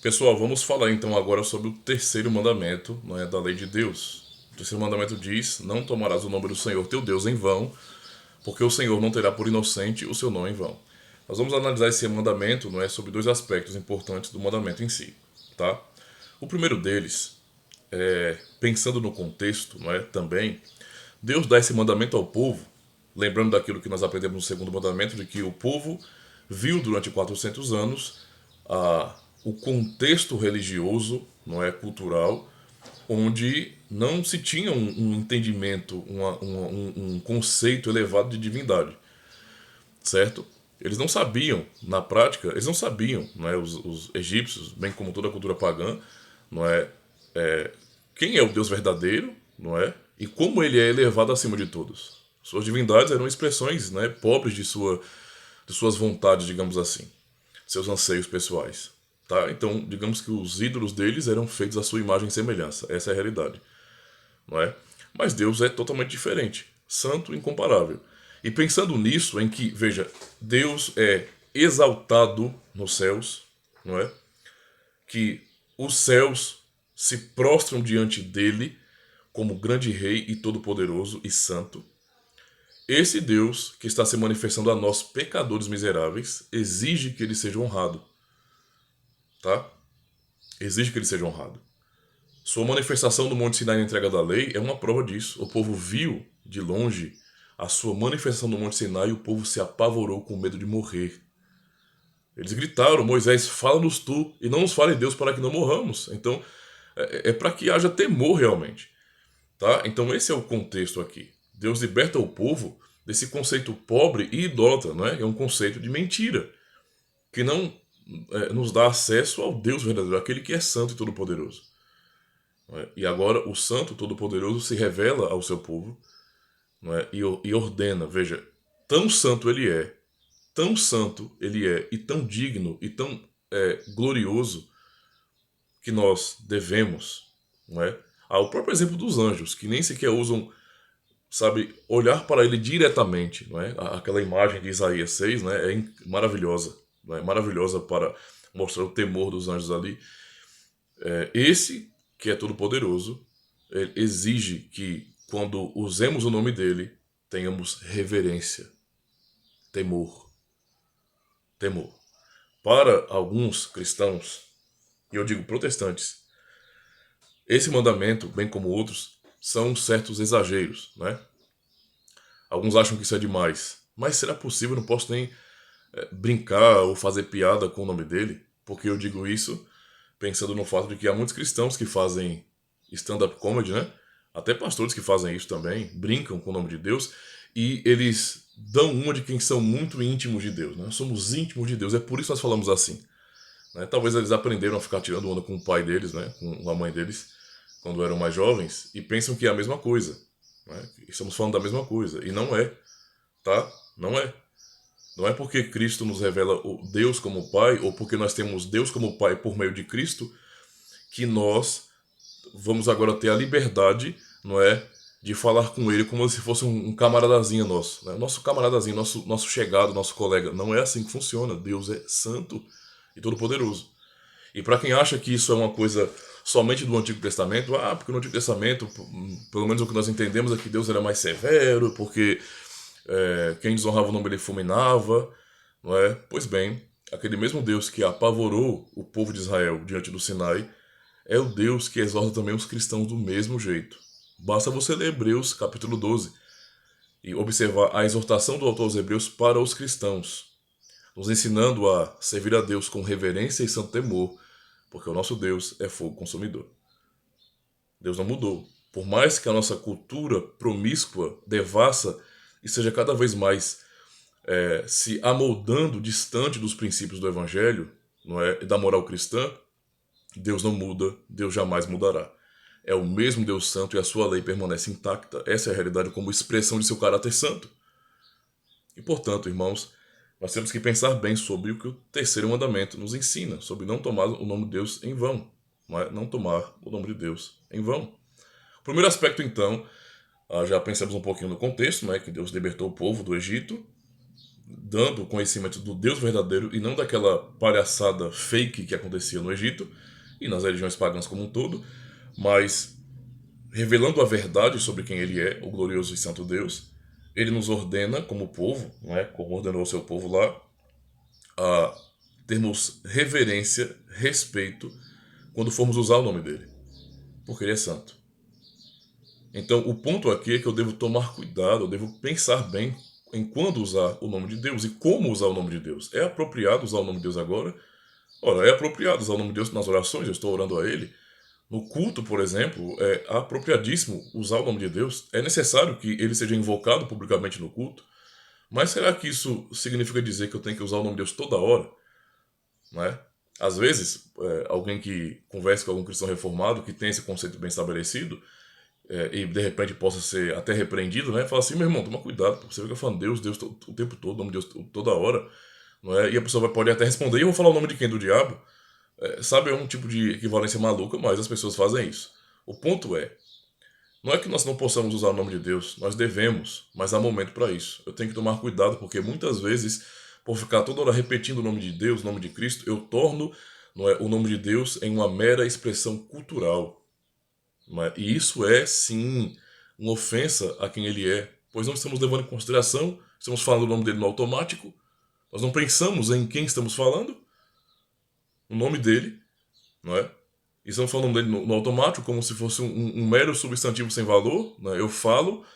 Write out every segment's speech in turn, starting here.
Pessoal, vamos falar então agora sobre o terceiro mandamento, não é, da lei de Deus. O terceiro mandamento diz: não tomarás o nome do Senhor teu Deus em vão, porque o Senhor não terá por inocente o seu nome em vão. Nós vamos analisar esse mandamento, não é, sobre dois aspectos importantes do mandamento em si, tá? O primeiro deles, pensando no contexto, não é, também, Deus dá esse mandamento ao povo, lembrando daquilo que nós aprendemos no segundo mandamento, de que o povo viu durante 400 anos o contexto religioso, não é, cultural, onde não se tinha um entendimento, um conceito elevado de divindade, certo? Eles não sabiam, na prática, eles não sabiam, não é, os egípcios, bem como toda a cultura pagã, não é, quem é o Deus verdadeiro, não é, e como ele é elevado acima de todos. Suas divindades eram expressões, né, pobres de suas vontades, digamos assim, seus anseios pessoais. Tá? Então, digamos que os ídolos deles eram feitos à sua imagem e semelhança. Essa é a realidade. Não é? Mas Deus é totalmente diferente. Santo e incomparável. E pensando nisso, em que, veja, Deus é exaltado nos céus, não é? Que os céus se prostram diante dele como grande rei e todo-poderoso e santo. Esse Deus que está se manifestando a nós, pecadores miseráveis, exige que ele seja honrado, tá? Exige que ele seja honrado. Sua manifestação no Monte Sinai na entrega da lei é uma prova disso. O povo viu de longe a sua manifestação no Monte Sinai e o povo se apavorou com medo de morrer. Eles gritaram: Moisés, fala-nos tu e não nos fale Deus para que não morramos. Então, é para que haja temor realmente. Tá? Então, esse é o contexto aqui. Deus liberta o povo desse conceito pobre e idólatra, não é? É um conceito de mentira, que não nos dá acesso ao Deus verdadeiro, aquele que é santo e todo-poderoso. Não é? E agora o Santo Todo-Poderoso se revela ao seu povo, não é? E ordena, veja, tão santo ele é, e tão digno e tão glorioso que nós devemos, não é? O próprio exemplo dos anjos, que nem sequer usam, sabe, olhar para ele diretamente, não é? Aquela imagem de Isaías 6, né, é maravilhosa, não é? Maravilhosa para mostrar o temor dos anjos ali. Esse, que é todo-poderoso, ele exige que, quando usemos o nome dele, tenhamos reverência, temor, temor. Para alguns cristãos, e eu digo protestantes, esse mandamento, bem como outros, são certos exageros, né? Alguns acham que isso é demais. Mas será possível? Eu não posso nem brincar ou fazer piada com o nome dele? Porque eu digo isso pensando no fato de que há muitos cristãos que fazem stand-up comedy, né? Até pastores que fazem isso também, brincam com o nome de Deus e eles dão uma de quem são muito íntimos de Deus, né? Nós somos íntimos de Deus, é por isso que nós falamos assim. Né? Talvez eles aprenderam a ficar tirando onda com o pai deles, né? Com a mãe deles, quando eram mais jovens, e pensam que é a mesma coisa. Né? Estamos falando da mesma coisa, e não é, tá? Não é. Não é porque Cristo nos revela o Deus como Pai, ou porque nós temos Deus como Pai por meio de Cristo, que nós vamos agora ter a liberdade, não é, de falar com ele como se fosse um camaradazinho nosso, né? Nosso camaradazinho, nosso chegado, nosso colega. Não é assim que funciona. Deus é santo e todo-poderoso. E para quem acha que isso é uma coisa somente do Antigo Testamento, porque no Antigo Testamento, pelo menos o que nós entendemos é que Deus era mais severo, porque quem desonrava o nome dele fulminava, não é? Pois bem, aquele mesmo Deus que apavorou o povo de Israel diante do Sinai é o Deus que exorta também os cristãos do mesmo jeito. Basta você ler Hebreus capítulo 12 e observar a exortação do autor aos Hebreus para os cristãos, nos ensinando a servir a Deus com reverência e santo temor, porque o nosso Deus é fogo consumidor. Deus não mudou. Por mais que a nossa cultura promíscua, devassa e seja cada vez mais se amoldando distante dos princípios do Evangelho, não é, e da moral cristã, Deus não muda, Deus jamais mudará. É o mesmo Deus santo e a sua lei permanece intacta. Essa é a realidade como expressão de seu caráter santo. E portanto, irmãos, nós temos que pensar bem sobre o que o terceiro mandamento nos ensina, sobre não tomar o nome de Deus em vão. Não tomar o nome de Deus em vão. O primeiro aspecto, então, já pensamos um pouquinho no contexto, né, que Deus libertou o povo do Egito, dando conhecimento do Deus verdadeiro e não daquela palhaçada fake que acontecia no Egito e nas religiões pagãs como um todo, mas revelando a verdade sobre quem ele é, o glorioso e santo Deus. Ele nos ordena como povo, não é? Como ordenou o seu povo lá, a termos reverência, respeito quando formos usar o nome dele, porque ele é santo. Então, o ponto aqui é que eu devo tomar cuidado, eu devo pensar bem em quando usar o nome de Deus e como usar o nome de Deus. É apropriado usar o nome de Deus agora? Ora, é apropriado usar o nome de Deus nas orações, eu estou orando a Ele. No culto, por exemplo, é apropriadíssimo usar o nome de Deus. É necessário que ele seja invocado publicamente no culto. Mas será que isso significa dizer que eu tenho que usar o nome de Deus toda hora? Não é? Às vezes, alguém que converse com algum cristão reformado, que tem esse conceito bem estabelecido, e de repente possa ser até repreendido, né? Fala assim, meu irmão, toma cuidado, porque você fica falando Deus, Deus o tempo todo, o nome de Deus toda hora, não é? E a pessoa pode até responder, e eu vou falar o nome de quem? Do diabo? Sabe, é um tipo de equivalência maluca, mas as pessoas fazem isso. O ponto é, não é que nós não possamos usar o nome de Deus, nós devemos, mas há momento para isso. Eu tenho que tomar cuidado, porque muitas vezes, por ficar toda hora repetindo o nome de Deus, o nome de Cristo, eu torno, não é, o nome de Deus em uma mera expressão cultural. Não é? E isso é, sim, uma ofensa a quem ele é, pois não estamos levando em consideração, estamos falando o nome dele no automático, nós não pensamos em quem estamos falando, o nome dele, não é? E estamos falando dele no automático, como se fosse um mero substantivo sem valor. Né? Eu falo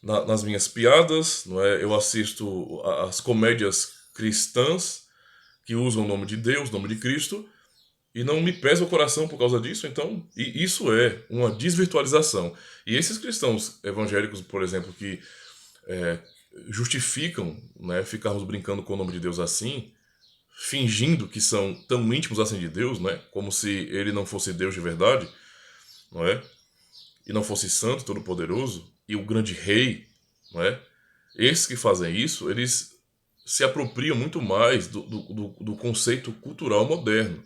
nas minhas piadas, não é? Eu assisto as comédias cristãs que usam o nome de Deus, o nome de Cristo, e não me pesa o coração por causa disso. Então, e isso é uma desvirtualização. E esses cristãos evangélicos, por exemplo, que justificam, né, ficarmos brincando com o nome de Deus assim, fingindo que são tão íntimos assim de Deus, né? Como se ele não fosse Deus de verdade, não é? E não fosse santo, todo-poderoso, e o grande rei, não é? Esses que fazem isso, eles se apropriam muito mais do conceito cultural moderno,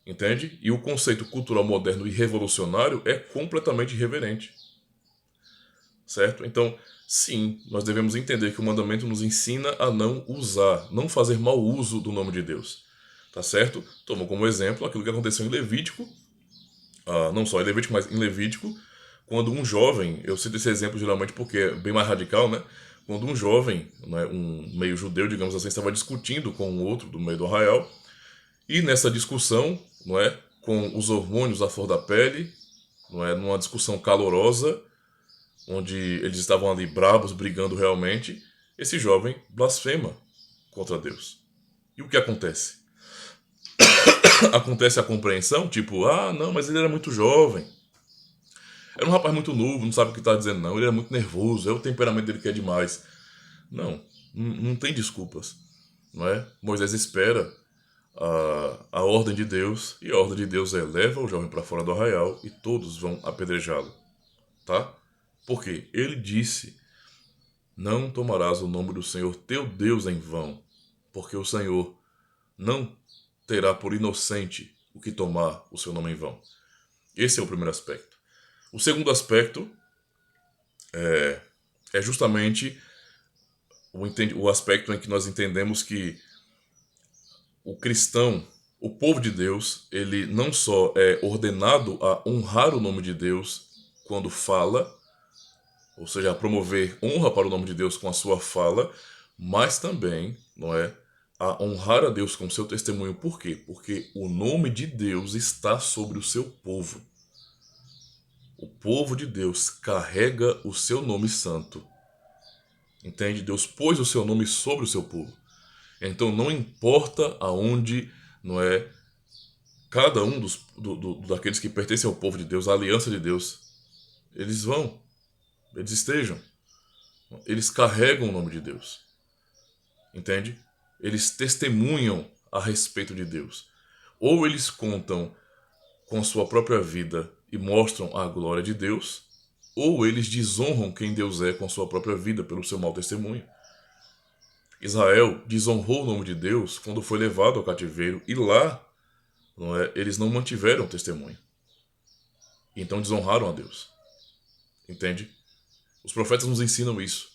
entende? E o conceito cultural moderno e revolucionário é completamente irreverente, certo? Então, sim, nós devemos entender que o mandamento nos ensina a não usar, não fazer mau uso do nome de Deus. Tá certo? Tomo como exemplo aquilo que aconteceu em Levítico, não só em Levítico, mas em Levítico, quando um jovem, eu cito esse exemplo geralmente porque é bem mais radical, né? Quando um jovem, né, um meio judeu, digamos assim, estava discutindo com um outro do meio do arraial, e nessa discussão, não é, com os hormônios à flor da pele, não é, numa discussão calorosa, onde eles estavam ali bravos, brigando realmente, esse jovem blasfema contra Deus. E o que acontece? Acontece a compreensão, tipo, não, mas ele era muito jovem. Era um rapaz muito novo, não sabe o que está dizendo, não. Ele era muito nervoso, é o temperamento dele que é demais. Não, não tem desculpas, não é? Moisés espera a ordem de Deus, e a ordem de Deus é: leva o jovem para fora do arraial e todos vão apedrejá-lo, tá? Porque ele disse: não tomarás o nome do Senhor teu Deus em vão, porque o Senhor não terá por inocente o que tomar o seu nome em vão. Esse é o primeiro aspecto. O segundo aspecto é justamente o aspecto em que nós entendemos que o cristão, o povo de Deus, ele não só é ordenado a honrar o nome de Deus quando fala, ou seja, a promover honra para o nome de Deus com a sua fala, mas também, não é, a honrar a Deus com o seu testemunho. Por quê? Porque o nome de Deus está sobre o seu povo. O povo de Deus carrega o seu nome santo. Entende? Deus pôs o seu nome sobre o seu povo. Então não importa aonde, não é, cada um daqueles que pertencem ao povo de Deus, à aliança de Deus, eles vão, eles estejam. Eles carregam o nome de Deus. Entende? Eles testemunham a respeito de Deus. Ou eles contam com sua própria vida e mostram a glória de Deus, ou eles desonram quem Deus é com sua própria vida pelo seu mau testemunho. Israel desonrou o nome de Deus quando foi levado ao cativeiro, e lá, não é, eles não mantiveram o testemunho. Então desonraram a Deus. Entende? Os profetas nos ensinam isso.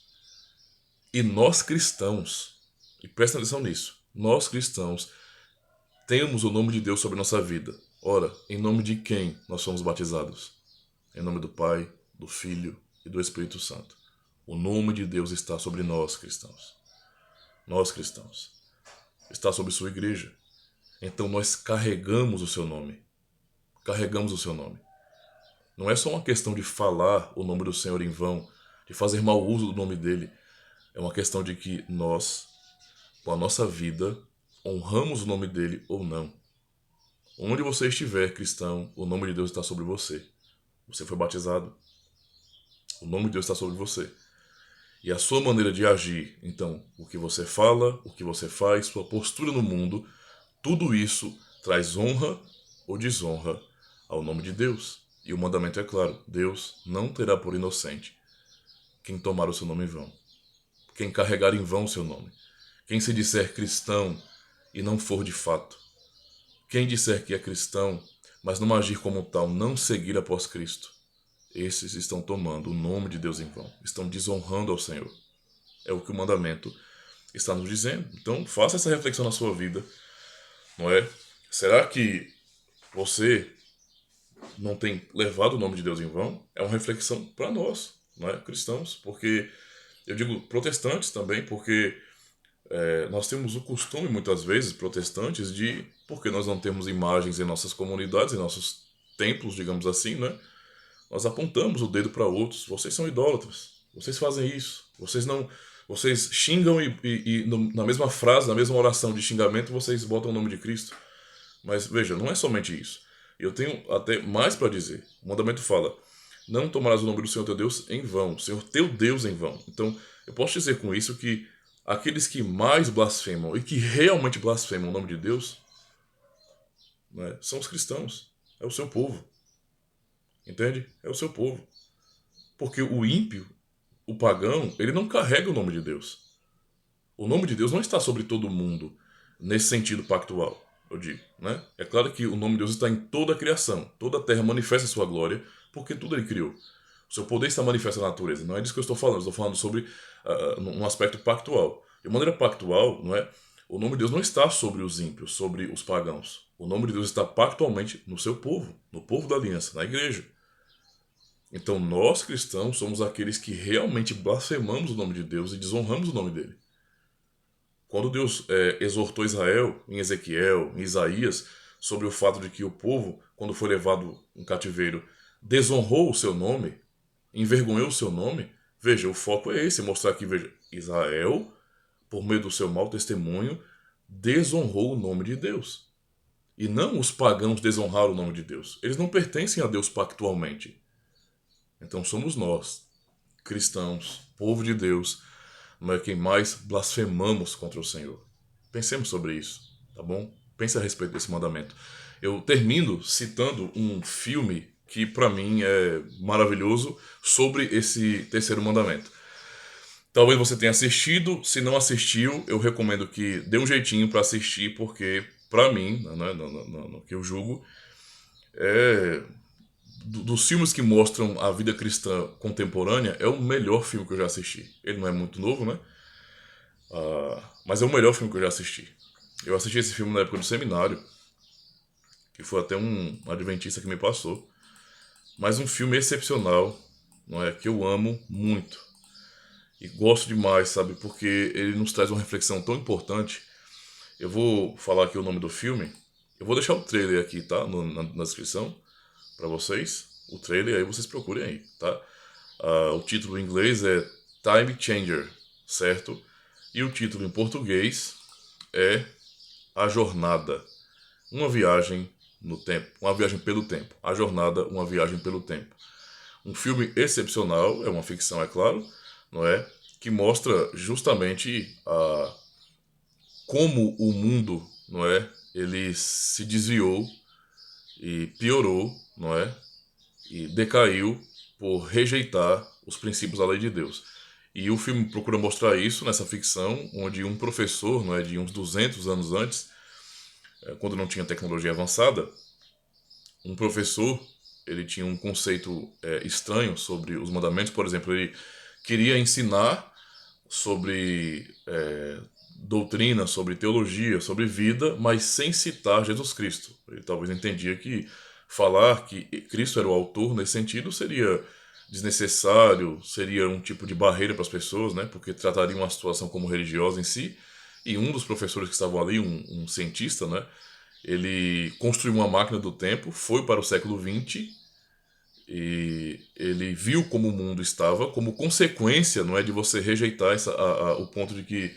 E nós cristãos, e presta atenção nisso, nós cristãos temos o nome de Deus sobre a nossa vida. Ora, em nome de quem nós somos batizados? Em nome do Pai, do Filho e do Espírito Santo. O nome de Deus está sobre nós cristãos. Nós cristãos. Está sobre sua igreja. Então nós carregamos o seu nome. Carregamos o seu nome. Não é só uma questão de falar o nome do Senhor em vão, de fazer mau uso do nome dele. É uma questão de que nós, com a nossa vida, honramos o nome dele ou não. Onde você estiver, cristão, o nome de Deus está sobre você. Você foi batizado. O nome de Deus está sobre você. E a sua maneira de agir, então, o que você fala, o que você faz, sua postura no mundo, tudo isso traz honra ou desonra ao nome de Deus. E o mandamento é claro: Deus não terá por inocente quem tomar o seu nome em vão, quem carregar em vão o seu nome, quem se disser cristão e não for de fato, quem disser que é cristão, mas não agir como tal, não seguir após Cristo. Esses estão tomando o nome de Deus em vão, estão desonrando ao Senhor. É o que o mandamento está nos dizendo. Então, faça essa reflexão na sua vida, não é? Será que você não tem levado o nome de Deus em vão? É uma reflexão para nós, não é? Cristãos, porque eu digo protestantes também, porque nós temos o costume, muitas vezes, protestantes, de, porque nós não temos imagens em nossas comunidades, em nossos templos, digamos assim, né? Nós apontamos o dedo para outros. Vocês são idólatras. Vocês fazem isso. Vocês xingam na mesma frase, na mesma oração de xingamento, vocês botam o nome de Cristo. Mas veja, não é somente isso. Eu tenho até mais para dizer. O mandamento fala: não tomarás o nome do Senhor teu Deus em vão, o Senhor teu Deus em vão. Então, eu posso dizer com isso que aqueles que mais blasfemam e que realmente blasfemam o nome de Deus, né, são os cristãos. É o seu povo. Entende? É o seu povo. Porque o ímpio, o pagão, ele não carrega o nome de Deus. O nome de Deus não está sobre todo mundo, nesse sentido pactual, eu digo, né? É claro que o nome de Deus está em toda a criação. Toda a terra manifesta a sua glória, porque tudo ele criou. O seu poder está manifesto na natureza. Não é disso que eu estou falando. Eu estou falando sobre um aspecto pactual. De maneira pactual, não é? O nome de Deus não está sobre os ímpios, sobre os pagãos. O nome de Deus está pactualmente no seu povo, no povo da aliança, na igreja. Então nós cristãos somos aqueles que realmente blasfemamos o nome de Deus e desonramos o nome dele. Quando Deus exortou Israel, em Ezequiel, em Isaías, sobre o fato de que o povo, quando foi levado em cativeiro, desonrou o seu nome, envergonhou o seu nome, veja, o foco é esse, mostrar que, veja, Israel, por meio do seu mau testemunho, desonrou o nome de Deus. E não os pagãos desonraram o nome de Deus. Eles não pertencem a Deus pactualmente. Então somos nós, cristãos, povo de Deus, mas quem mais blasfemamos contra o Senhor. Pensemos sobre isso, tá bom? Pense a respeito desse mandamento. Eu termino citando um filme que para mim é maravilhoso sobre esse terceiro mandamento. Talvez você tenha assistido, se não assistiu, eu recomendo que dê um jeitinho para assistir, porque para mim, no que eu julgo, dos filmes que mostram a vida cristã contemporânea, é o melhor filme que eu já assisti. Ele não é muito novo, né? Mas é o melhor filme que eu já assisti. Eu assisti esse filme na época do seminário, que foi até um adventista que me passou. Mas um filme excepcional, não é? Que eu amo muito. E gosto demais, sabe? Porque ele nos traz uma reflexão tão importante. Eu vou falar aqui o nome do filme. Eu vou deixar o trailer aqui, tá? Na descrição, para vocês. O trailer, aí vocês procurem aí, tá? O título em inglês é Time Changer, certo? E o título em português é A Jornada. Uma viagem no tempo. Uma viagem pelo tempo. A Jornada, uma viagem pelo tempo. Um filme excepcional, é uma ficção, é claro, não é? Que mostra justamente como o mundo, não é? Ele se desviou e piorou, não é? E decaiu por rejeitar os princípios da lei de Deus. E o filme procura mostrar isso nessa ficção, onde um professor, não é, de uns 200 anos antes, quando não tinha tecnologia avançada, um professor, ele tinha um conceito estranho sobre os mandamentos. Por exemplo, ele queria ensinar sobre doutrina, sobre teologia, sobre vida, mas sem citar Jesus Cristo. Ele talvez entendia que falar que Cristo era o autor nesse sentido seria desnecessário, seria um tipo de barreira para as pessoas, né? Porque trataria uma situação como religiosa em si. E um dos professores que estavam ali, um cientista, né? Ele construiu uma máquina do tempo, foi para o século XX e ele viu como o mundo estava, como consequência, não é, de você rejeitar o ponto de que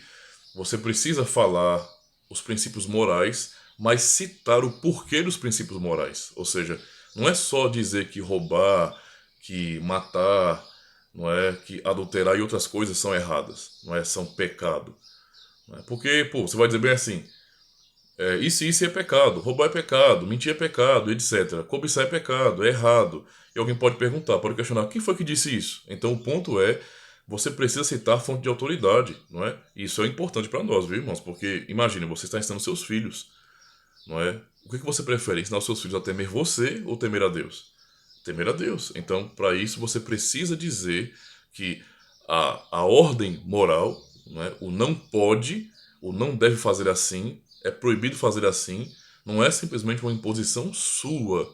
você precisa falar os princípios morais, mas citar o porquê dos princípios morais. Ou seja, não é só dizer que roubar, que matar, não é, que adulterar e outras coisas são erradas, não é, são pecado. Não é? Porque, pô, você vai dizer bem assim, isso é pecado, roubar é pecado, mentir é pecado, etc. Cobiçar é pecado, é errado. E alguém pode perguntar, pode questionar, quem foi que disse isso? Então o ponto é, você precisa citar a fonte de autoridade, não é? E isso é importante para nós, viu, irmãos? Porque imagine, você está ensinando seus filhos, não é? O que você prefere, ensinar os seus filhos a temer você ou temer a Deus? Temer a Deus. Então, para isso, você precisa dizer que a ordem moral, não é? O não pode, o não deve fazer assim, é proibido fazer assim, não é simplesmente uma imposição sua,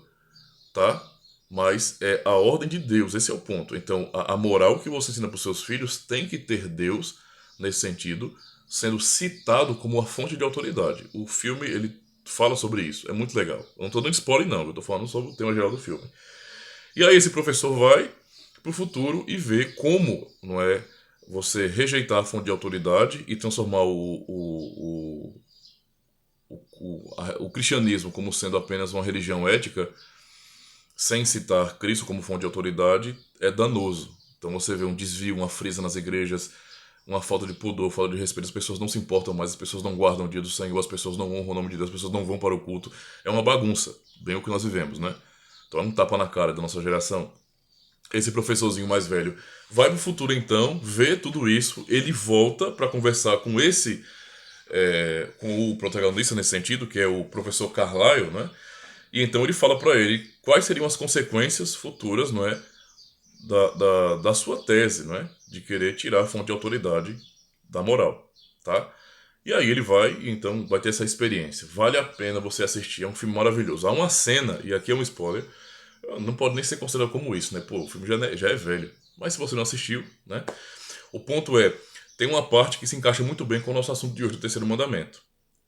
tá? Mas é a ordem de Deus, esse é o ponto. Então, a moral que você ensina para os seus filhos tem que ter Deus, nesse sentido, sendo citado como a fonte de autoridade. O filme, ele fala sobre isso, é muito legal. Eu não estou dando spoiler, não, eu estou falando sobre o tema geral do filme. E aí esse professor vai para o futuro e vê como, não é, você rejeitar a fonte de autoridade e transformar o cristianismo como sendo apenas uma religião ética, sem citar Cristo como fonte de autoridade, é danoso. Então você vê um desvio, uma frisa nas igrejas, uma falta de pudor, falta de respeito, as pessoas não se importam mais, as pessoas não guardam o dia do Senhor, as pessoas não honram o nome de Deus, as pessoas não vão para o culto. É uma bagunça, bem o que nós vivemos, né? Então é um tapa na cara da nossa geração. Esse professorzinho mais velho vai pro futuro então, vê tudo isso, ele volta para conversar com com o protagonista nesse sentido, que é o professor Carlyle, né? E então ele fala para ele quais seriam as consequências futuras, não é, da sua tese, não é, de querer tirar a fonte de autoridade da moral, tá? E aí ele vai, então vai ter essa experiência. Vale a pena você assistir, é um filme maravilhoso. Há uma cena, e aqui é um spoiler, não pode nem ser considerado como isso, né? Pô, o filme já é velho. Mas se você não assistiu, né? O ponto é, tem uma parte que se encaixa muito bem com o nosso assunto de hoje, do terceiro mandamento.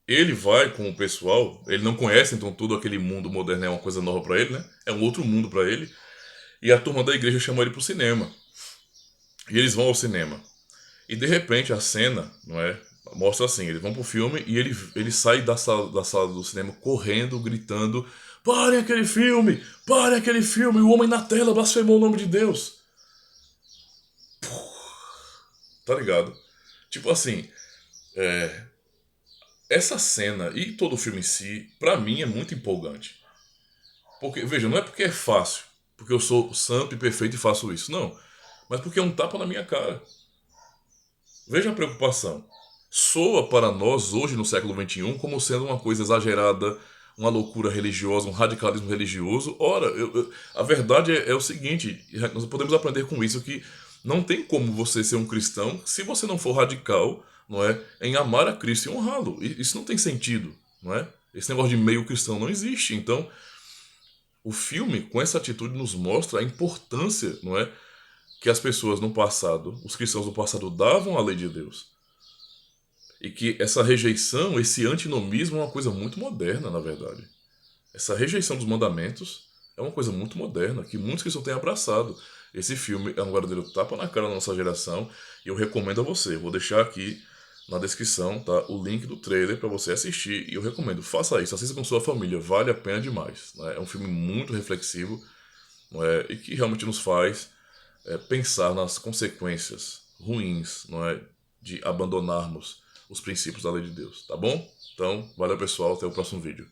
Ele vai com o pessoal, ele não conhece, então todo aquele mundo moderno é uma coisa nova para ele, né? É um outro mundo para ele. E a turma da igreja chama ele pro cinema. E eles vão ao cinema. E de repente a cena, não é? Mostra assim, eles vão pro filme e ele sai da sala do cinema correndo, gritando: parem aquele filme! Parem aquele filme! O homem na tela blasfemou o nome de Deus! Tá ligado? Tipo assim, essa cena e todo o filme em si, pra mim é muito empolgante. Porque, veja, não é porque é fácil, porque eu sou santo e perfeito e faço isso, não. Mas porque é um tapa na minha cara. Veja a preocupação. Soa para nós, hoje no século XXI, como sendo uma coisa exagerada, uma loucura religiosa, um radicalismo religioso. Ora, a verdade é o seguinte: nós podemos aprender com isso que não tem como você ser um cristão se você não for radical, não é, em amar a Cristo e honrá-lo. Isso não tem sentido, não é? Esse negócio de meio cristão não existe. Então, o filme, com essa atitude, nos mostra a importância, não é, que as pessoas no passado, os cristãos no passado, davam à lei de Deus. E que essa rejeição, esse antinomismo é uma coisa muito moderna, na verdade. Essa rejeição dos mandamentos é uma coisa muito moderna, que muitos cristãos têm abraçado. Esse filme é um verdadeiro tapa na cara da nossa geração e eu recomendo a você. Vou deixar aqui na descrição, tá, o link do trailer para você assistir e eu recomendo. Faça isso, assista com sua família, vale a pena demais. Né? É um filme muito reflexivo, não é? E que realmente nos faz pensar nas consequências ruins, não é, de abandonarmos os princípios da lei de Deus, tá bom? Então, valeu pessoal, até o próximo vídeo.